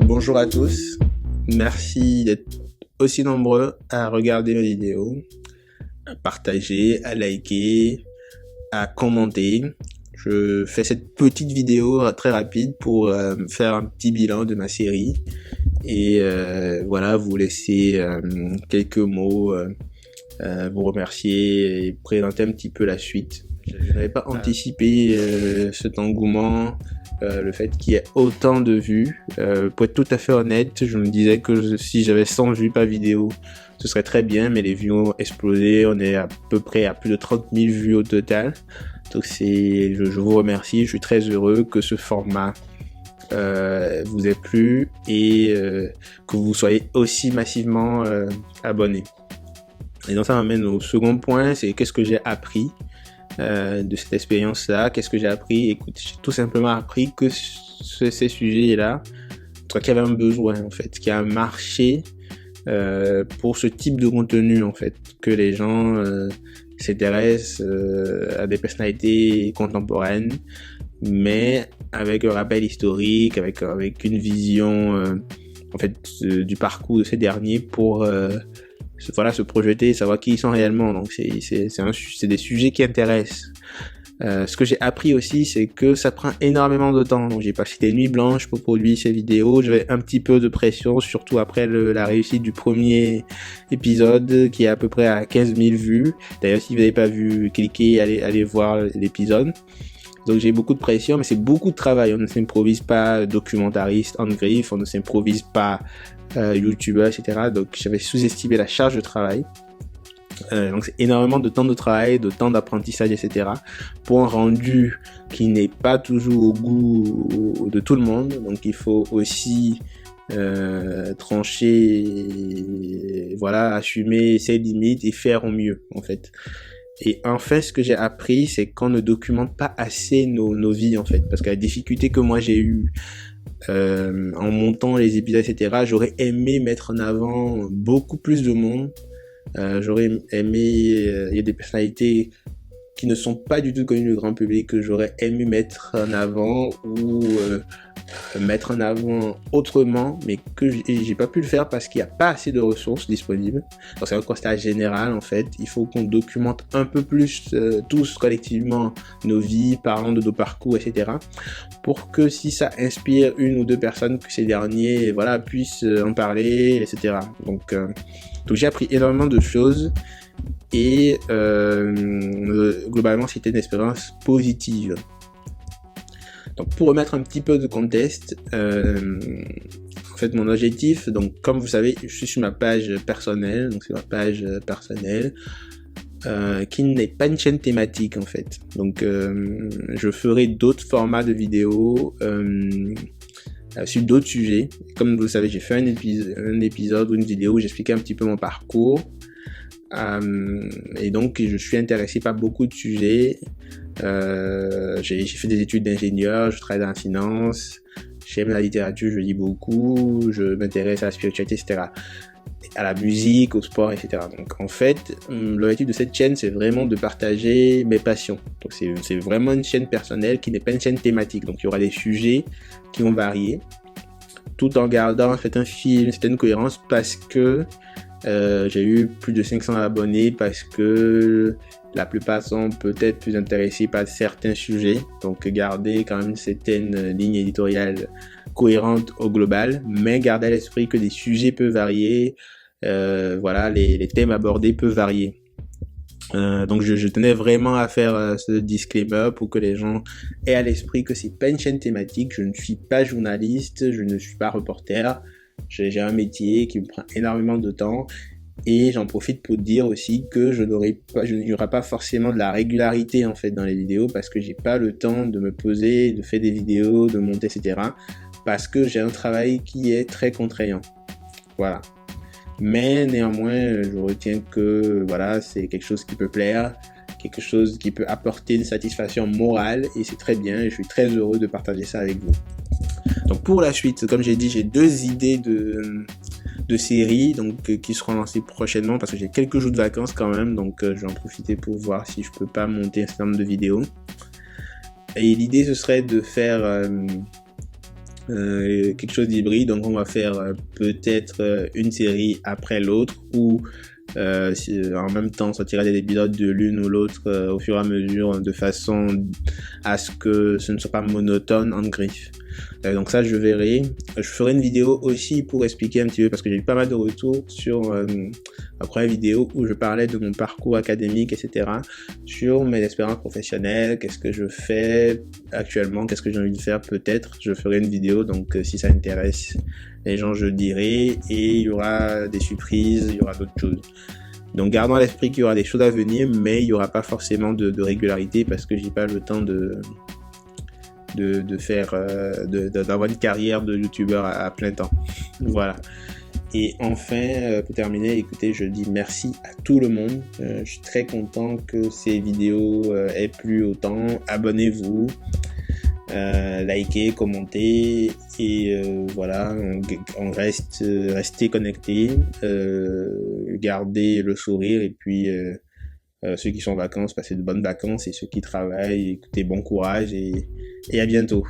Bonjour à tous, merci d'être aussi nombreux à regarder mes vidéos, à partager, à liker, à commenter. Je fais cette petite vidéo très rapide pour faire un petit bilan de ma série et voilà, vous laisser quelques mots, vous remercier et présenter un petit peu la suite. Je n'avais pas anticipé cet engouement, le fait qu'il y ait autant de vues. Pour être tout à fait honnête, je me disais que si j'avais 100 vues par vidéo, ce serait très bien, mais les vues ont explosé. On est à peu près à plus de 30 000 vues au total. Donc je vous remercie, je suis très heureux que ce format vous ait plu et que vous soyez aussi massivement abonnés. Et donc ça m'amène au second point, c'est qu'est-ce que j'ai appris de cette expérience-là. Qu'est-ce que j'ai appris? Écoute, j'ai tout simplement appris que ces sujets-là, qu'il y avait un besoin en fait, qu'il y a un marché pour ce type de contenu en fait, que les gens s'intéressent à des personnalités contemporaines, mais avec un rappel historique, avec une vision en fait du parcours de ces derniers pour se projeter, savoir qui ils sont réellement. Donc c'est des sujets qui intéressent. Ce que j'ai appris aussi, c'est que ça prend énormément de temps. Donc j'ai passé des nuits blanches pour produire ces vidéos. J'avais un petit peu de pression, surtout après la réussite du premier épisode qui est à peu près à 15 000 vues. D'ailleurs, si vous n'avez pas vu, cliquez, allez voir l'épisode. Donc j'ai beaucoup de pression, mais c'est beaucoup de travail. On ne s'improvise pas documentariste en griffe, on ne s'improvise pas youtubeur, etc. Donc j'avais sous-estimé la charge de travail. Donc c'est énormément de temps de travail, de temps d'apprentissage, etc. pour un rendu qui n'est pas toujours au goût de tout le monde. Donc il faut aussi trancher, et, voilà, assumer ses limites et faire au mieux en fait. Et en fait, ce que j'ai appris, c'est qu'on ne documente pas assez nos vies en fait, parce que la difficulté que moi j'ai eue en montant les épisodes, etc., j'aurais aimé mettre en avant beaucoup plus de monde. J'aurais aimé, il y a des personnalités qui ne sont pas du tout connues du grand public que j'aurais aimé mettre en avant ou mettre en avant autrement, mais que j'ai pas pu le faire parce qu'il n'y a pas assez de ressources disponibles. Donc c'est un constat général en fait. Il faut qu'on documente un peu plus tous collectivement nos vies, parlant de nos parcours, etc. pour que si ça inspire une ou deux personnes, que ces derniers voilà, puissent en parler, etc. Donc j'ai appris énormément de choses et globalement c'était une expérience positive. Donc pour remettre un petit peu de contexte, en fait mon objectif, donc comme vous savez, je suis sur ma page personnelle, donc c'est ma page personnelle qui n'est pas une chaîne thématique en fait. Donc je ferai d'autres formats de vidéos sur d'autres sujets. Comme vous le savez, j'ai fait un épisode ou une vidéo où j'expliquais un petit peu mon parcours. Et donc je suis intéressé par beaucoup de sujets. J'ai fait des études d'ingénieur, je travaille dans la finance, j'aime la littérature, je lis beaucoup, je m'intéresse à la spiritualité, etc., à la musique, au sport, etc. Donc en fait, l'objectif de cette chaîne, c'est vraiment de partager mes passions. Donc c'est vraiment une chaîne personnelle qui n'est pas une chaîne thématique. Donc il y aura des sujets qui vont varier, tout en gardant en fait un fil, une certaine cohérence, parce que j'ai eu plus de 500 abonnés, parce que la plupart sont peut-être plus intéressés par certains sujets. Donc garder quand même une certaine ligne éditoriale cohérente au global, mais garder à l'esprit que les sujets peuvent varier, voilà, les thèmes abordés peuvent varier. Donc je tenais vraiment à faire ce disclaimer pour que les gens aient à l'esprit que c'est pas une chaîne thématique. Je ne suis pas journaliste, je ne suis pas reporter. J'ai un métier qui me prend énormément de temps et j'en profite pour dire aussi que il n'y aura pas forcément de la régularité en fait dans les vidéos, parce que j'ai pas le temps de me poser, de faire des vidéos, de monter, etc. parce que j'ai un travail qui est très contraignant. Voilà. Mais néanmoins, je retiens que voilà, c'est quelque chose qui peut plaire, quelque chose qui peut apporter une satisfaction morale, et c'est très bien, et je suis très heureux de partager ça avec vous. Donc pour la suite, comme j'ai dit, j'ai 2 idées de séries qui seront lancées prochainement, parce que j'ai quelques jours de vacances quand même, donc je vais en profiter pour voir si je peux pas monter un certain nombre de vidéos. Et l'idée, ce serait de faire quelque chose d'hybride. Donc, on va faire peut-être une série après l'autre, ou en même temps sortir des épisodes de l'une ou l'autre au fur et à mesure, de façon à ce que ce ne soit pas monotone en griffe. Donc ça, je verrai. Je ferai une vidéo aussi pour expliquer un petit peu, parce que j'ai eu pas mal de retours sur ma première vidéo où je parlais de mon parcours académique, etc., sur mes expériences professionnelles, qu'est-ce que je fais actuellement, qu'est-ce que j'ai envie de faire. Peut-être je ferai une vidéo, donc si ça intéresse les gens, je dirai, et il y aura des surprises, il y aura d'autres choses. Donc gardons à l'esprit qu'il y aura des choses à venir, mais il n'y aura pas forcément de régularité, parce que j'ai pas le temps d'avoir une carrière de youtubeur à plein temps. Voilà. Et enfin, pour terminer, écoutez, je dis merci à tout le monde. Je suis très content que ces vidéos aient plu autant. Abonnez-vous, likez, commentez, et voilà, restez connectés, gardez le sourire, et puis ceux qui sont en vacances, passez de bonnes vacances, et ceux qui travaillent, écoutez, bon courage, et à bientôt.